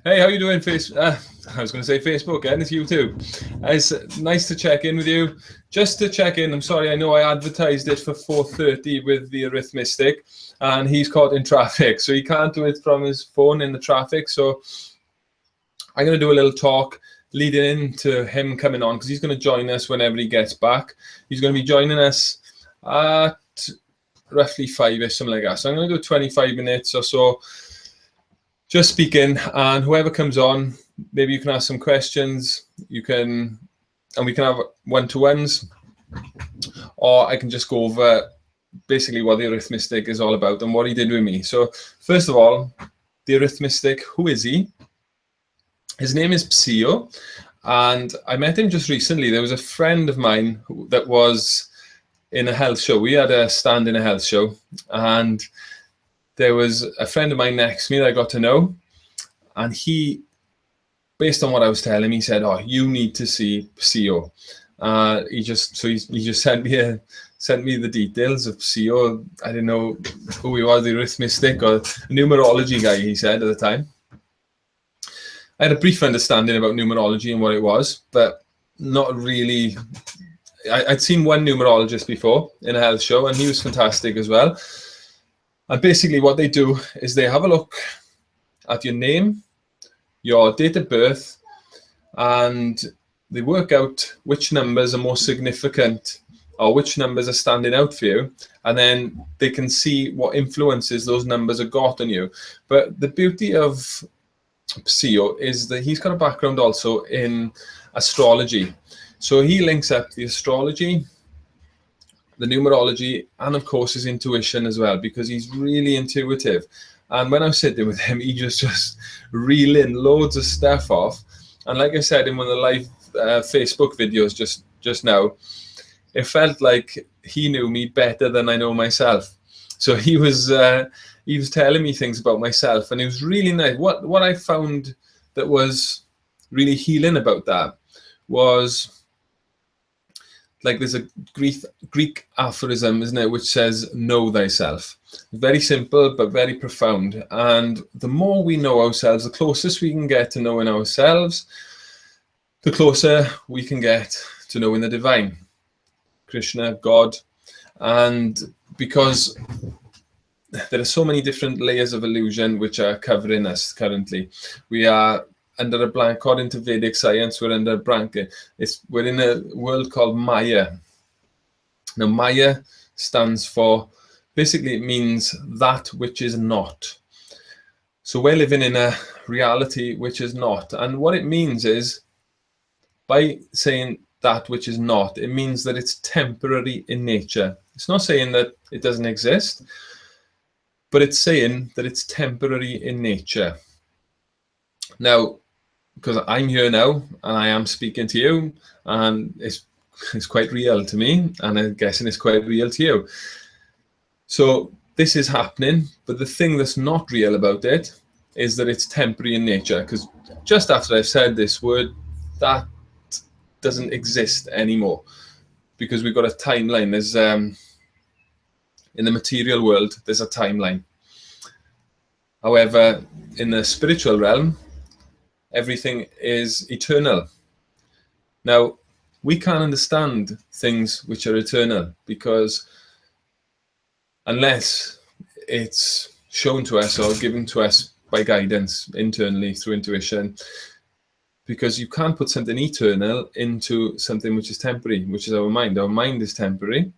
Hey, how you doing, I was going to say Facebook, and it's YouTube. It's nice to check in with you. Just to check in, I'm sorry, I know I advertised it for 4:30 with the arithmetic, and he's caught in traffic, so he can't do it from his phone in the traffic. So I'm going to do a little talk leading into him coming on, because he's going to join us whenever he gets back. He's going to be joining us at roughly 5ish, something like that. So I'm going to do 25 minutes or so, just speaking, and whoever comes on, maybe you can ask some questions, and we can have one-to-ones, or I can just go over basically what the arithmetic is all about and what he did with me. So first of all, the arithmetic, who is he? His name is Psio, and I met him just recently. There was a friend of mine that was in a health show. We had a stand in a health show, and there was a friend of mine next to me that I got to know, and he, based on what I was telling him, he said, "Oh, you need to see Psio." He just sent me the details of Psio. I didn't know who he was, the arithmetic or numerology guy, he said at the time. I had a brief understanding about numerology and what it was, but not really. I'd seen one numerologist before in a health show, and he was fantastic as well. And basically what they do is they have a look at your name, your date of birth, and they work out which numbers are more significant or which numbers are standing out for you. And then they can see what influences those numbers have got on you. But the beauty of Psio is that he's got a background also in astrology. So he links up the astrology, the numerology, and of course his intuition as well, because he's really intuitive. And when I was sitting with him, he just reeling loads of stuff off. And like I said in one of the live Facebook videos just now, it felt like he knew me better than I know myself. So he was telling me things about myself, and it was really nice. What I found that was really healing about that was, like, there's a Greek aphorism, isn't it, which says, know thyself. Very simple, but very profound. And the more we know ourselves, the closest we can get to knowing ourselves, the closer we can get to knowing the divine, Krishna, God. And because there are so many different layers of illusion which are covering us currently. We are under a blanket, according to Vedic science, we're under a blanket. We're in a world called Maya. Now, Maya stands for, basically it means that which is not. So we're living in a reality which is not. And what it means is, by saying that which is not, it means that it's temporary in nature. It's not saying that it doesn't exist, but it's saying that it's temporary in nature. Now, because I'm here now and I am speaking to you, and it's quite real to me, and I'm guessing it's quite real to you. So this is happening, but the thing that's not real about it is that it's temporary in nature, because just after I've said this word, that doesn't exist anymore, because we've got a timeline. There's in the material world, there's a timeline. However, in the spiritual realm, everything is eternal. Now, we can't understand things which are eternal, because unless it's shown to us or given to us by guidance internally through intuition, because you can't put something eternal into something which is temporary, which is our mind. Our mind is temporary.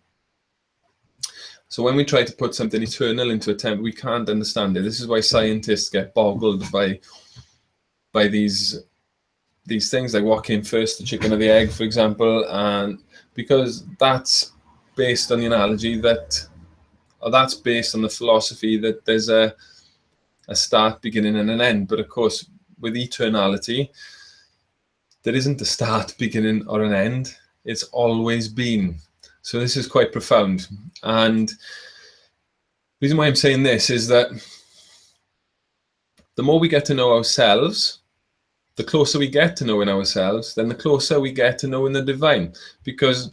So when we try to put something eternal into a temporary, we can't understand it. This is why scientists get boggled by these things, like what came first, the chicken or the egg, for example, and because that's based on the analogy that, or that's based on the philosophy that there's a start, beginning, and an end. But of course, with eternality, there isn't a start, beginning, or an end. It's always been. So this is quite profound. And the reason why I'm saying this is that the more we get to know ourselves, the closer we get to knowing ourselves, then the closer we get to knowing the divine. Because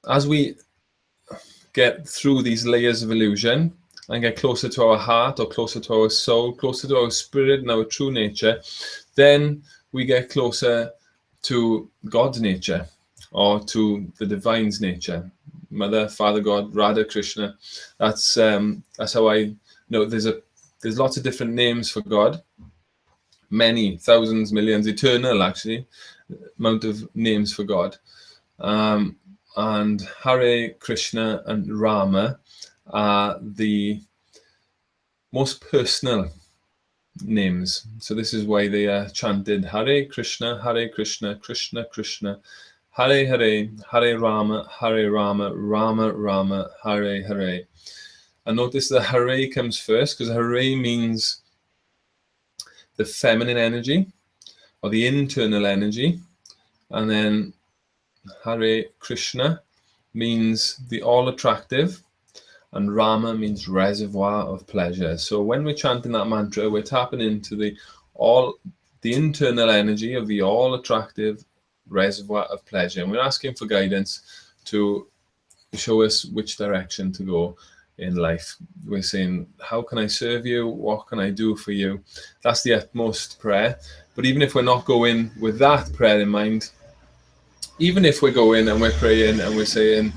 as we get through these layers of illusion, and get closer to our heart, or closer to our soul, closer to our spirit and our true nature, then we get closer to God's nature, or to the divine's nature. Mother, Father God, Radha, Krishna. That's how I know. There's lots of different names for God. Many, thousands, millions, eternal actually, amount of names for God. And Hare, Krishna, and Rama are the most personal names. So this is why they are chanted Hare Krishna, Krishna Krishna, Hare Hare, Hare Rama, Rama Rama, Hare Hare. And notice the Hare comes first, because Hare means the feminine energy, or the internal energy. And then Hare Krishna means the all-attractive, and Rama means reservoir of pleasure. So when we're chanting that mantra, we're tapping into the internal energy of the all-attractive reservoir of pleasure, and we're asking for guidance to show us which direction to go in life. We're saying, how can I serve you? What can I do for you? That's the utmost prayer. But even if we're not going with that prayer in mind, even if we're going and we're praying and we're saying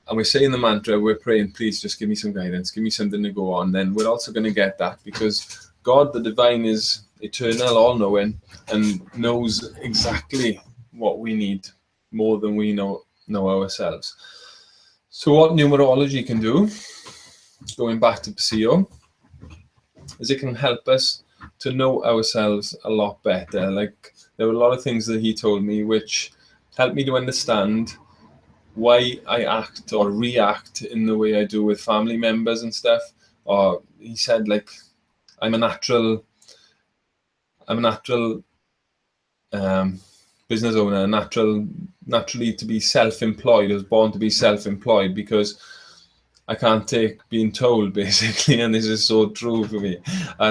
the mantra, we're praying, please just give me some guidance, give me something to go on, then we're also going to get that, because God, the divine, is eternal, all-knowing, and knows exactly what we need more than we know ourselves. So what numerology can do, going back to Psio, is it can help us to know ourselves a lot better. Like, there were a lot of things that he told me which helped me to understand why I act or react in the way I do with family members and stuff. Or he said, like, I'm a natural business owner, naturally to be self-employed. I was born to be self-employed because I can't take being told, basically, and this is so true for me.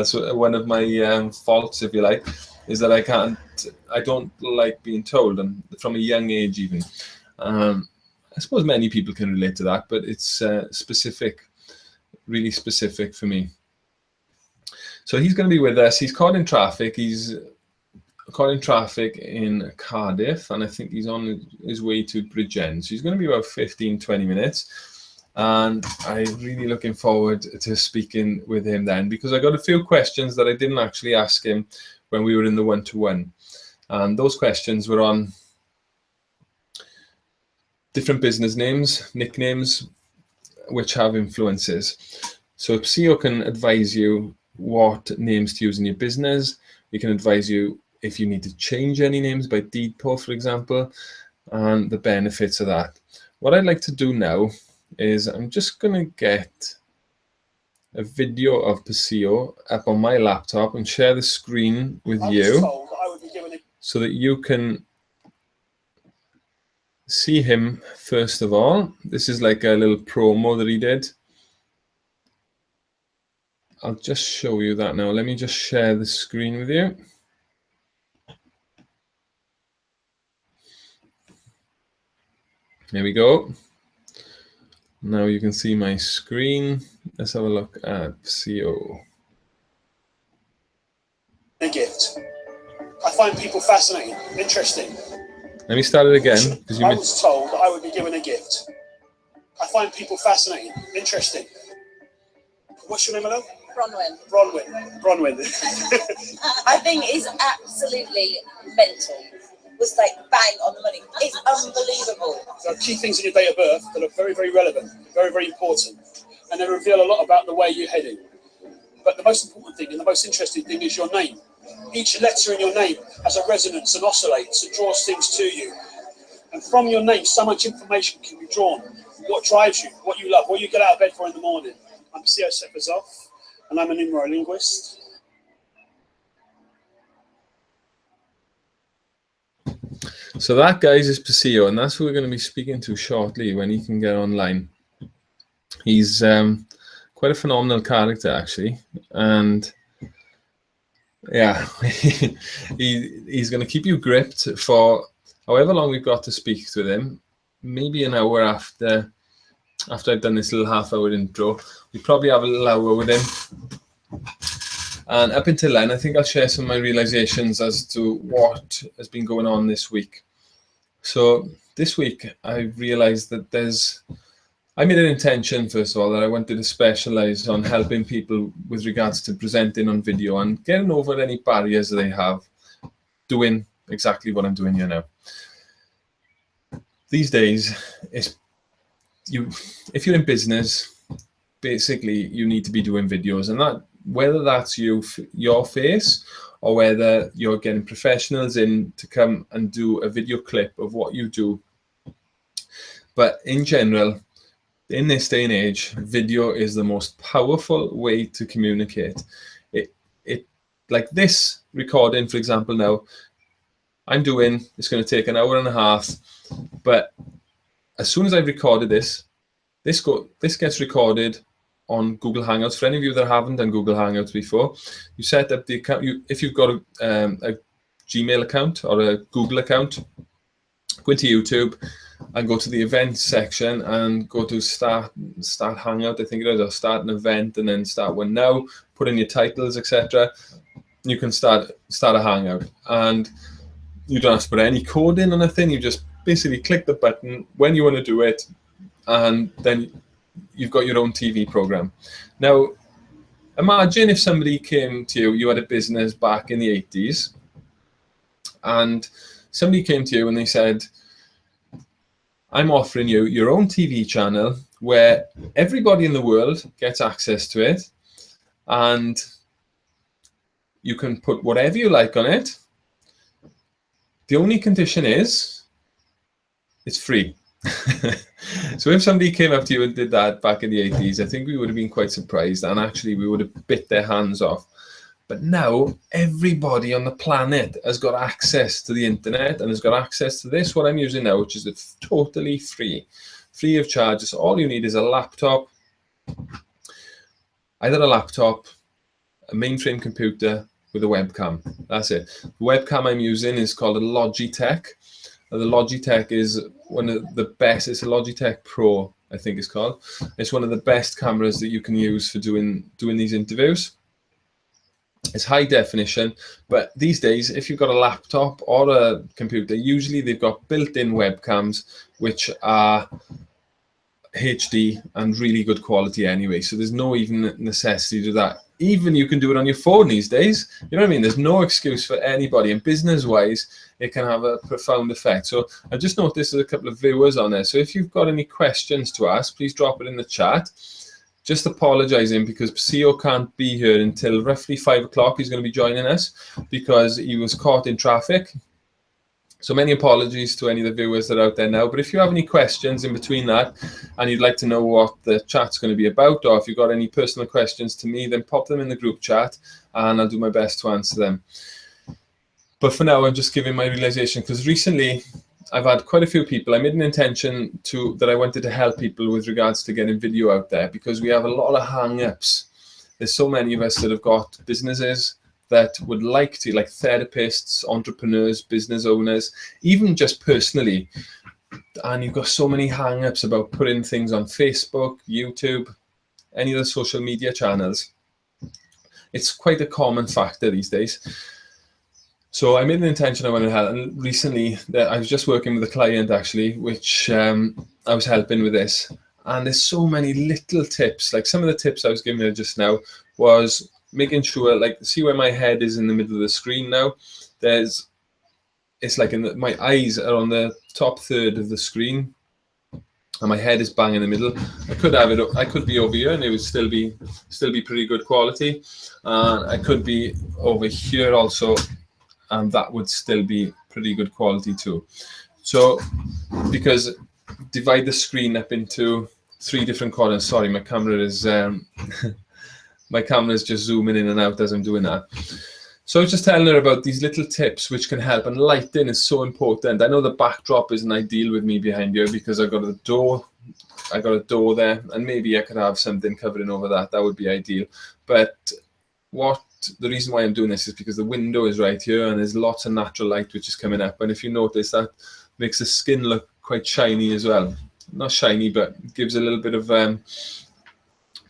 So one of my faults, if you like, is that I don't like being told, and from a young age even. I suppose many people can relate to that, but it's specific, really specific for me. So he's going to be with us. He's caught in traffic. He's caught in traffic in Cardiff, and I think he's on his way to Bridgend. So he's going to be about 15-20 minutes, and I'm really looking forward to speaking with him then, because I got a few questions that I didn't actually ask him when we were in the one-to-one, and those questions were on different business names, nicknames, which have influences. So Psio can advise you what names to use in your business. We can advise you if you need to change any names by deed poll, for example, and the benefits of that. What I'd like to do now is I'm just going to get a video of Psio up on my laptop and share the screen with you so that you can see him first of all. This is like a little promo that he did. I'll just show you that now. Let me just share the screen with you. There we go. Now you can see my screen. Let's have a look at Psio. A gift. I find people fascinating, interesting. Let me start it again. I was told that I would be given a gift. I find people fascinating, interesting. What's your name, hello? Bronwyn. I think it's absolutely mental. It was like bang on the money. It's unbelievable. There are key things in your date of birth that are very, very relevant, very, very important, and they reveal a lot about the way you're heading. But the most important thing and the most interesting thing is your name. Each letter in your name has a resonance and oscillates and draws things to you. And from your name, so much information can be drawn. What drives you, what you love, what you get out of bed for in the morning. I'm Theo, and I'm a numerolinguist. So that, guys, is Psio, and that's who we're going to be speaking to shortly when he can get online. He's quite a phenomenal character, actually, and yeah, he's going to keep you gripped for however long we've got to speak with him, maybe an hour after after I've done this little half-hour intro, we probably have a little hour with him. And up until then, I think I'll share some of my realizations as to what has been going on this week. So this week, I realized that I made an intention, first of all, that I wanted to specialize on helping people with regards to presenting on video and getting over any barriers they have, doing exactly what I'm doing here now. These days, if you're in business, basically you need to be doing videos, and that, whether that's your face, or whether you're getting professionals in to come and do a video clip of what you do. But in general, in this day and age, video is the most powerful way to communicate. It like this recording, for example, now it's going to take an hour and a half, but as soon as I've recorded this gets recorded on Google Hangouts. For any of you that haven't done Google Hangouts before, you set up the account. If you've got a Gmail account or a Google account, go into YouTube and go to the events section and go to start Hangout, I think it is, or start an event, and then start one now, put in your titles, etc. You can start a Hangout, and you don't have to put any code in or anything. You just basically click the button when you want to do it, and then you've got your own TV program. Now, imagine if somebody came to you had a business back in the 80s, and somebody came to you and they said, I'm offering you your own TV channel where everybody in the world gets access to it, and you can put whatever you like on it. The only condition is it's free. So if somebody came up to you and did that back in the 80s, I think we would have been quite surprised, and actually we would have bit their hands off. But now everybody on the planet has got access to the internet and has got access to this, what I'm using now, which is totally free of charge. So all you need is a laptop, either a laptop, a mainframe computer with a webcam. That's it. The webcam I'm using is called a Logitech. The Logitech is one of the best. It's a Logitech Pro, I think it's called. It's one of the best cameras that you can use for doing these interviews. It's high definition, but these days, if you've got a laptop or a computer, usually they've got built-in webcams, which are HD and really good quality anyway. So there's no even necessity to do that. Even you can do it on your phone these days. You know what I mean? There's no excuse for anybody. And business-wise, it can have a profound effect. So I just noticed there's a couple of viewers on there. So if you've got any questions to ask, please drop it in the chat. Just apologizing because Psio can't be here until roughly 5 o'clock. He's going to be joining us because he was caught in traffic. So many apologies to any of the viewers that are out there now. But if you have any questions in between that and you'd like to know what the chat's going to be about, or if you've got any personal questions to me, then pop them in the group chat and I'll do my best to answer them. But for now, I'm just giving my realization, because recently I've had quite a few people. I made an intention that I wanted to help people with regards to getting video out there, because we have a lot of hang-ups. There's so many of us that have got businesses that would like to, like therapists, entrepreneurs, business owners, even just personally. And you've got so many hang-ups about putting things on Facebook, YouTube, any of the social media channels. It's quite a common factor these days. So I made an intention I wanted to help, and recently I was just working with a client actually, which I was helping with this, and there's so many little tips. Like some of the tips I was giving her just now was making sure, like, see where my head is in the middle of the screen now. It's like my eyes are on the top third of the screen, and my head is bang in the middle. I could be over here and it would still be pretty good quality, and I could be over here also, and that would still be pretty good quality too. So because divide the screen up into 3 different corners. Sorry, my camera is my camera is just zooming in and out as I'm doing that. So I was just telling her about these little tips which can help, and lighting is so important. I know the backdrop isn't ideal with me behind here because I've got a door there, and maybe I could have something covering over that. That would be ideal. But the reason why I'm doing this is because the window is right here and there's lots of natural light which is coming up, and if you notice, that makes the skin look quite shiny as well. not shiny, but gives a little bit of a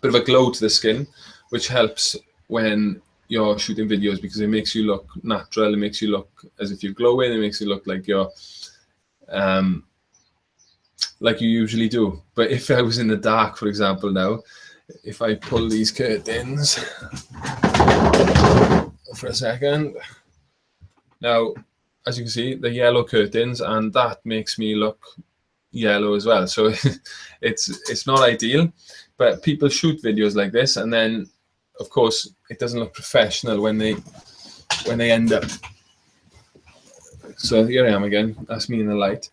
glow to the skin, which helps when you're shooting videos, because it makes you look natural. It makes you look as if you're glowing. It makes you look like you're like you usually do. But if I was in the dark, for example, now, if I pull these curtains for a second, now, as you can see, the yellow curtains, and that makes me look yellow as well. So it's not ideal, but people shoot videos like this, and then of course it doesn't look professional when they end up. So here I am again, that's me in the light.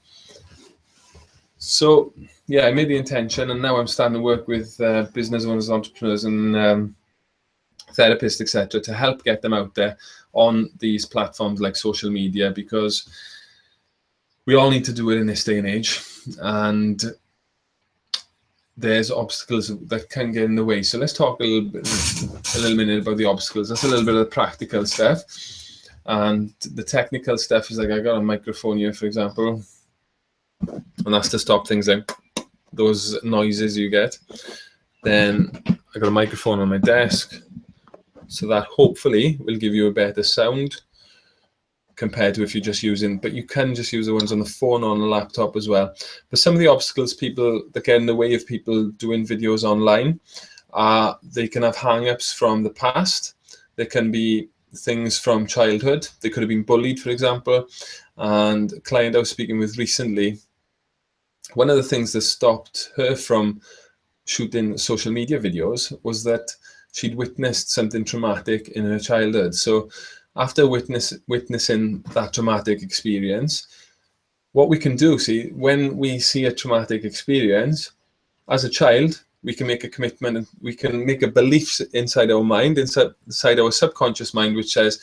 So yeah, I made the intention, and now I'm starting to work with business owners, entrepreneurs, and therapists, etc., to help get them out there on these platforms like social media, because we all need to do it in this day and age, and there's obstacles that can get in the way. So let's talk a little minute about the obstacles. That's a little bit of the practical stuff, and the technical stuff is like, I got a microphone here, for example, and that's to stop things like those noises you get. Then I got a microphone on my desk, so that hopefully will give you a better sound compared to if you're just using, but you can just use the ones on the phone or on the laptop as well. But some of the obstacles that get in the way of people doing videos online, they can have hang-ups from the past. There can be things from childhood. They could have been bullied, for example. And a client I was speaking with recently, one of the things that stopped her from shooting social media videos was that she'd witnessed something traumatic in her childhood. So after witnessing that traumatic experience, what we can do, when we see a traumatic experience, as a child, we can make a commitment, and we can make a belief inside our mind, inside our subconscious mind, which says,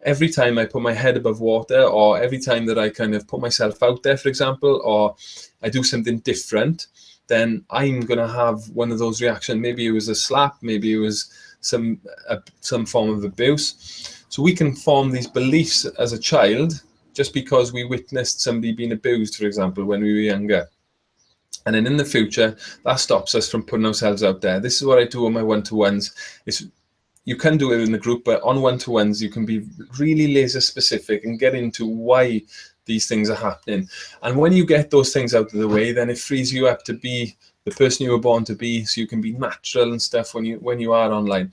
every time I put my head above water, or every time that I kind of put myself out there, for example, or I do something different, then I'm going to have one of those reactions. Maybe it was a slap, maybe it was some form of abuse. So we can form these beliefs as a child just because we witnessed somebody being abused, for example, when we were younger. And then in the future, that stops us from putting ourselves out there. This is what I do on my one-to-ones. You can do it in the group, but on one-to-ones, you can be really laser specific and get into why these things are happening. And when you get those things out of the way, then it frees you up to be the person you were born to be, so you can be natural and stuff when you are online.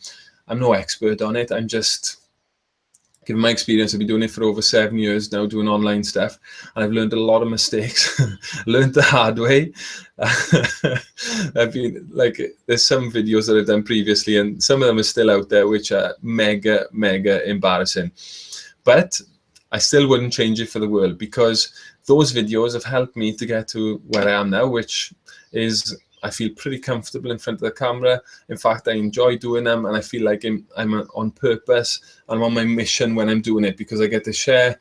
I'm no expert on it. I'm just, given my experience, I've been doing it for over 7 years now, doing online stuff, and I've learned a lot of mistakes, learned the hard way. I've been like, there's some videos that I've done previously, and some of them are still out there, which are mega, mega embarrassing. But I still wouldn't change it for the world, because those videos have helped me to get to where I am now, which is, I feel pretty comfortable in front of the camera. In fact, I enjoy doing them, and I feel like I'm on purpose. I'm on my mission when I'm doing it, because I get to share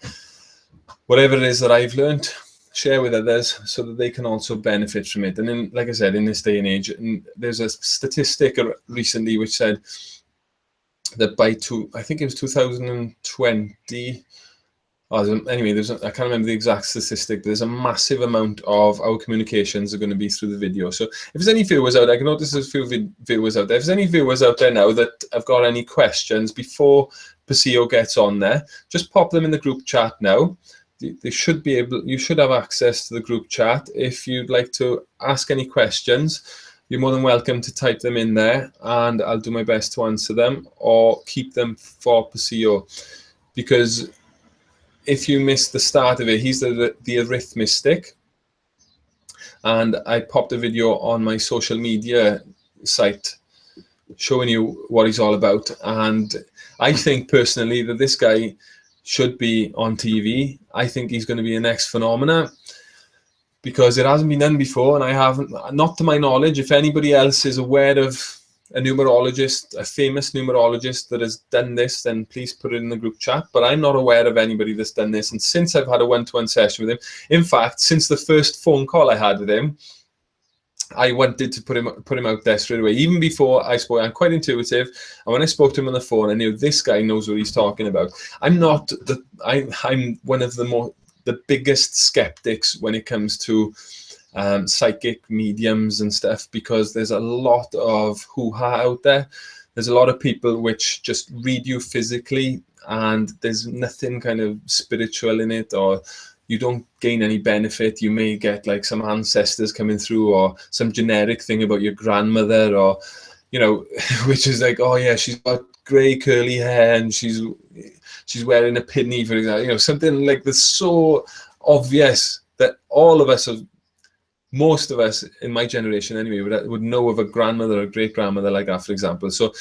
whatever it is that I've learned, share with others, so that they can also benefit from it. And then, like I said, in this day and age, and there's a statistic recently which said that by I think it was 2020. Anyway, I can't remember the exact statistic, but there's a massive amount of our communications are going to be through the video. So if there's any viewers out there, I can notice there's a few viewers out there. If there's any viewers out there now that have got any questions before Psio gets on there, just pop them in the group chat now. You should have access to the group chat. If you'd like to ask any questions, you're more than welcome to type them in there, and I'll do my best to answer them or keep them for Psio. Because if you missed the start of it, he's the arithmetic, and I popped a video on my social media site showing you what he's all about. And I think personally that this guy should be on TV. I think he's going to be a next phenomena, because it hasn't been done before, and I haven't, not to my knowledge. If anybody else is aware of a numerologist, a famous numerologist that has done this, then please put it in the group chat. But I'm not aware of anybody that's done this. And since I've had a one-to-one session with him, in fact, since the first phone call I had with him, I wanted to put him out there straight away. Even before I spoke, I'm quite intuitive, and when I spoke to him on the phone, I knew this guy knows what he's talking about. I'm one of the biggest skeptics when it comes to psychic mediums and stuff, because there's a lot of hoo-ha out there. There's a lot of people which just read you physically, and there's nothing kind of spiritual in it, or you don't gain any benefit. You may get like some ancestors coming through, or some generic thing about your grandmother, or, you know, which is like, oh yeah, she's got grey curly hair and she's wearing a pinny, for example. You know, something like that's so obvious that all of us have, most of us in my generation anyway, would know of a grandmother or great grandmother like that, for example. So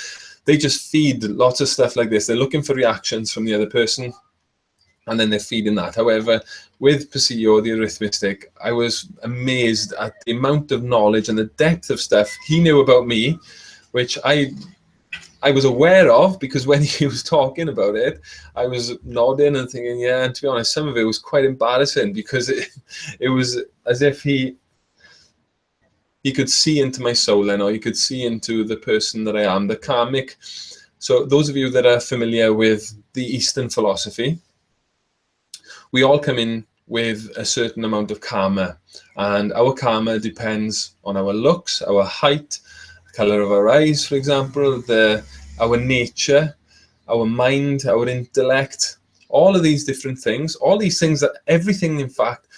they just feed lots of stuff like this. They're looking for reactions from the other person, and then they're feeding that. However, with Psio, the arithmetic, I was amazed at the amount of knowledge and the depth of stuff he knew about me, which I was aware of, because when he was talking about it, I was nodding and thinking, yeah. And to be honest, some of it was quite embarrassing, because it was as if he could see into my soul, or he could see into the person that I am, the karmic. So those of you that are familiar with the Eastern philosophy, we all come in with a certain amount of karma, and our karma depends on our looks, our height, the color of our eyes, for example, our nature, our mind, our intellect, all of these different things, all these things that everything, in fact,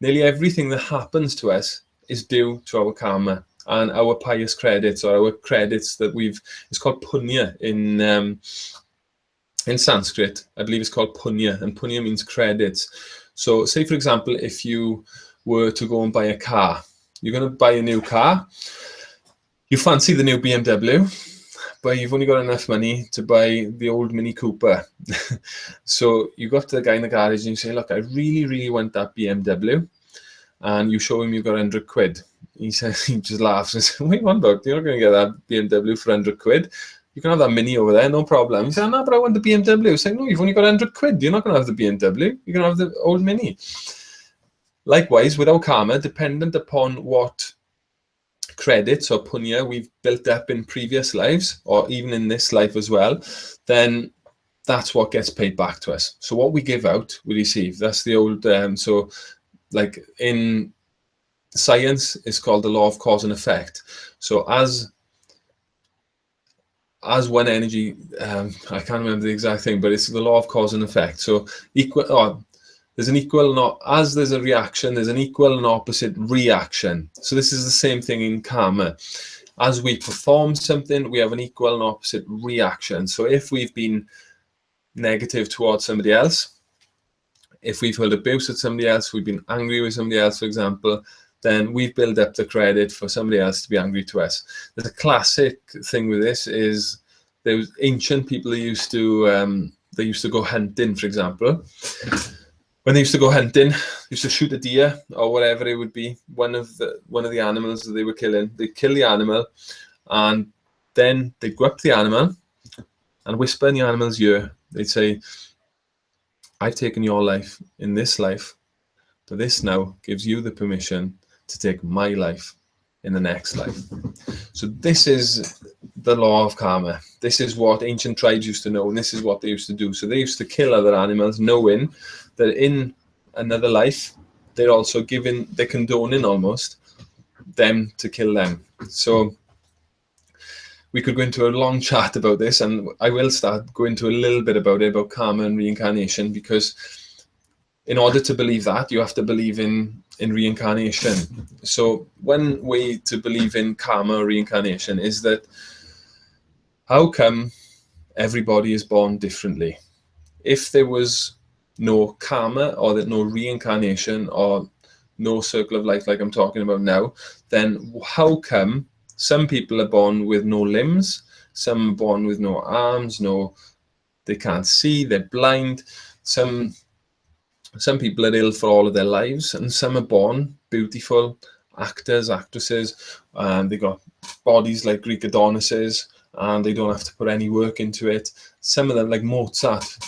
nearly everything that happens to us is due to our karma and our pious credits, or our credits that it's called punya in Sanskrit. I believe it's called punya, and punya means credits. So say, for example, if you were to go and buy a car, you're going to buy a new car, you fancy the new BMW, but you've only got enough money to buy the old Mini Cooper. So you go to the guy in the garage and you say, look, I really, really want that BMW. And you show him you've got 100 quid. He says, he just laughs and says, what do you want about? You're not going to get that BMW for 100 quid. You can have that Mini over there, no problem. He said, no, but I want the BMW. He's like, no, you've only got 100 quid. You're not going to have the BMW. You're going to have the old Mini. Likewise, with our karma, dependent upon what credits or punya we've built up in previous lives, or even in this life as well, then that's what gets paid back to us. So what we give out, we receive. That's the old, so like in science, it's called the law of cause and effect. So as one energy, I can't remember the exact thing, but it's the law of cause and effect. So there's an equal, not as there's a reaction, there's an equal and opposite reaction. So this is the same thing in karma. As we perform something, we have an equal and opposite reaction. So if we've been negative towards somebody else, if we've held abuse at somebody else, we've been angry with somebody else, for example, then we've built up the credit for somebody else to be angry to us. There's a classic thing with this is there was ancient people who used to go hunting, for example. When they used to go hunting, they used to shoot a deer or whatever it would be, one of the animals that they were killing. They'd kill the animal, and then they'd go up to the animal and whisper in the animal's ear. They'd say, I've taken your life in this life, but this now gives you the permission to take my life in the next life. So this is the law of karma. This is what ancient tribes used to know, and this is what they used to do. So they used to kill other animals, knowing that in another life, they're condoning almost them to kill them. So we could go into a long chat about this, and I will start going into a little bit about it, about karma and reincarnation, because in order to believe that, you have to believe in reincarnation. So one way to believe in karma or reincarnation is that, how come everybody is born differently? If there was no karma, or that no reincarnation, or no circle of life like I'm talking about now, then how come some people are born with no limbs, some are born with no arms, they can't see, they're blind, some people are ill for all of their lives, and some are born beautiful actors, actresses, and they got bodies like Greek Adonises, and they don't have to put any work into it. Some of them, like Mozart,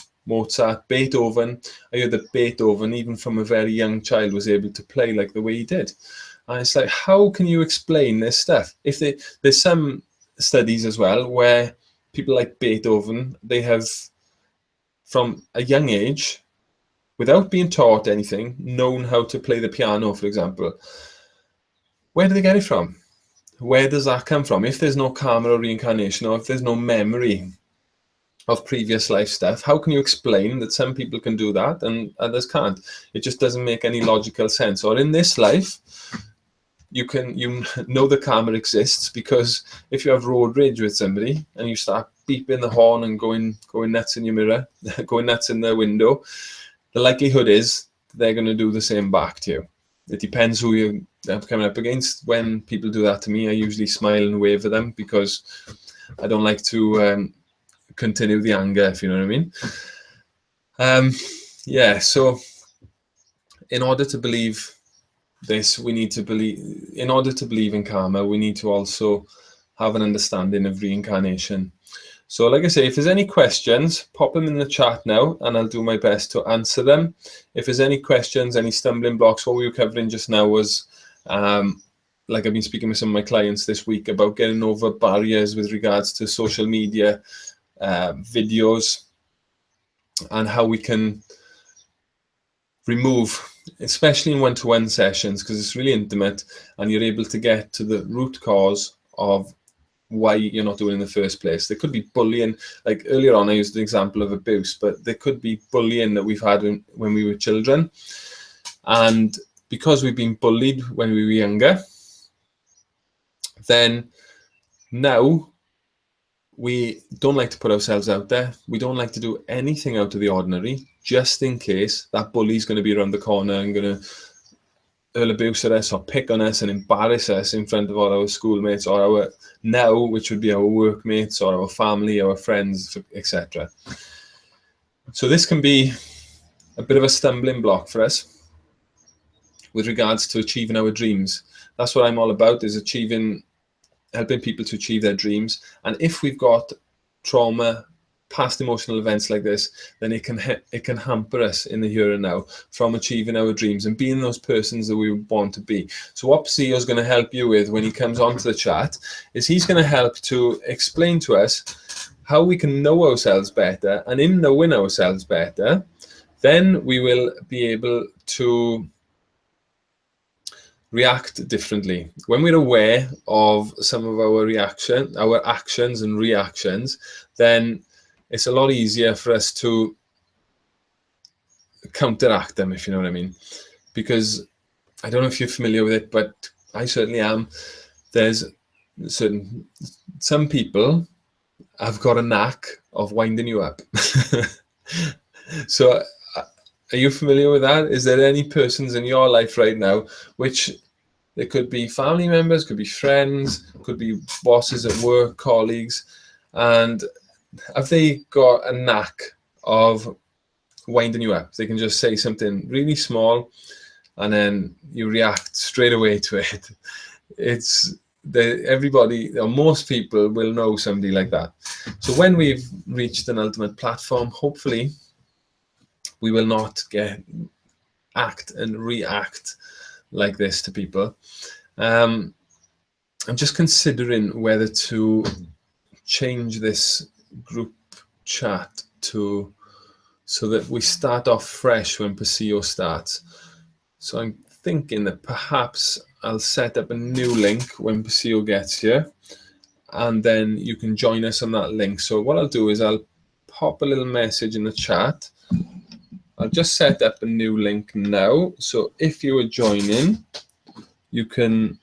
Beethoven. I heard that Beethoven, even from a very young child, was able to play like the way he did. And it's like, how can you explain this stuff? There's some studies as well where people like Beethoven, they have, from a young age, without being taught anything, known how to play the piano, for example, where do they get it from? Where does that come from? If there's no karma or reincarnation, or if there's no memory of previous life stuff, how can you explain that some people can do that and others can't? It just doesn't make any logical sense. Or in this life, you know the karma exists, because if you have road rage with somebody and you start beeping the horn and going nuts in your mirror, going nuts in the window, the likelihood is they're going to do the same back to you. It depends who you're coming up against. When people do that to me, I usually smile and wave at them, because I don't like to continue the anger, if you know what I mean. Yeah, so in order to believe this, we need to believe, in order to believe in karma, we need to also have an understanding of reincarnation. So like I say, if there's any questions, pop them in the chat now, and I'll do my best to answer them. If there's any questions, any stumbling blocks, what we were covering just now was, like I've been speaking with some of my clients this week about getting over barriers with regards to social media, videos, and how we can remove, especially in one-to-one sessions, because it's really intimate, and you're able to get to the root cause of why you're not doing it in the first place. There could be bullying, like earlier on I used the example of abuse, but there could be bullying that we've had when we were children, and because we've been bullied when we were younger, then now we don't like to put ourselves out there. We don't like to do anything out of the ordinary, just in case that bully's going to be around the corner and going to hurl abuse at us or pick on us and embarrass us in front of all our schoolmates, or our now, which would be our workmates or our family, our friends, etc. So this can be a bit of a stumbling block for us with regards to achieving our dreams. That's what I'm all about, is helping people to achieve their dreams. And if we've got trauma, past emotional events like this, then it can hamper us in the here and now from achieving our dreams and being those persons that we want to be. So what Psio is going to help you with when he comes onto the chat is he's going to help to explain to us how we can know ourselves better, and in knowing ourselves better, then we will be able to react differently. When we're aware of some of our actions and reactions, then it's a lot easier for us to counteract them, if you know what I mean. Because I don't know if you're familiar with it, but I certainly am. There's some people have got a knack of winding you up. So are you familiar with that? Is there any persons in your life right now, which there could be family members, could be friends, could be bosses at work, colleagues, and have they got a knack of winding you up? They can just say something really small and then you react straight away to it. Everybody, or most people, will know somebody like that. So when we've reached an ultimate platform, hopefully we will not act and react like this to people. I'm just considering whether to change this group chat so that we start off fresh when Psio starts. So I'm thinking that perhaps I'll set up a new link when Psio gets here, and then you can join us on that link. So what I'll do is I'll pop a little message in the chat. I'll just set up a new link now. So if you are joining, you can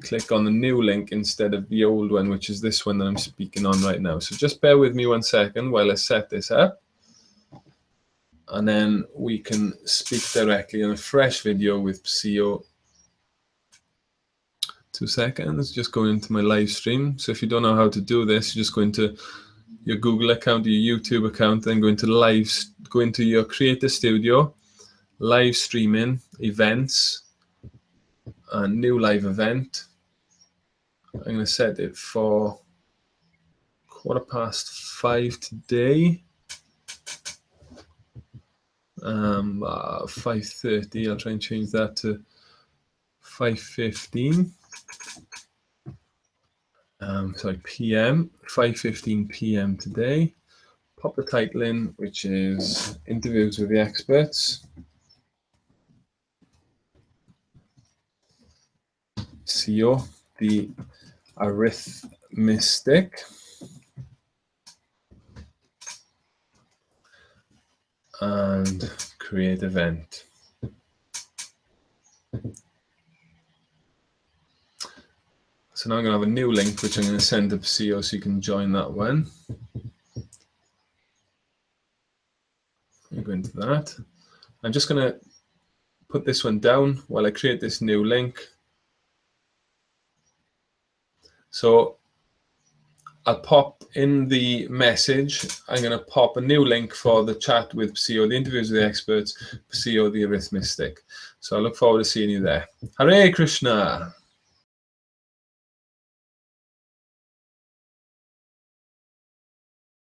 click on the new link instead of the old one, which is this one that I'm speaking on right now. So just bear with me 1 second while I set this up, and then we can speak directly on a fresh video with Psio. 2 seconds, just go into my live stream. So if you don't know how to do this, you just go into your Google account, your YouTube account, then go into your Creator Studio, live streaming, events, a new live event. I'm going to set it for 5:15 today. 5:30. I'll try and change that to 5:15. Sorry, PM. 5:15 PM today. pop the title in, which is Interviews with the Experts. Psio, the arithmetic. And create event. So now I'm going to have a new link, which I'm going to send to Psio so you can join that one. I'm going to that. I'm just going to put this one down while I create this new link. So I'll pop in the message, I'm going to pop a new link for the chat with Psio, the interviews with the experts, Psio, the arithmetic. So I look forward to seeing you there. Hare Krishna.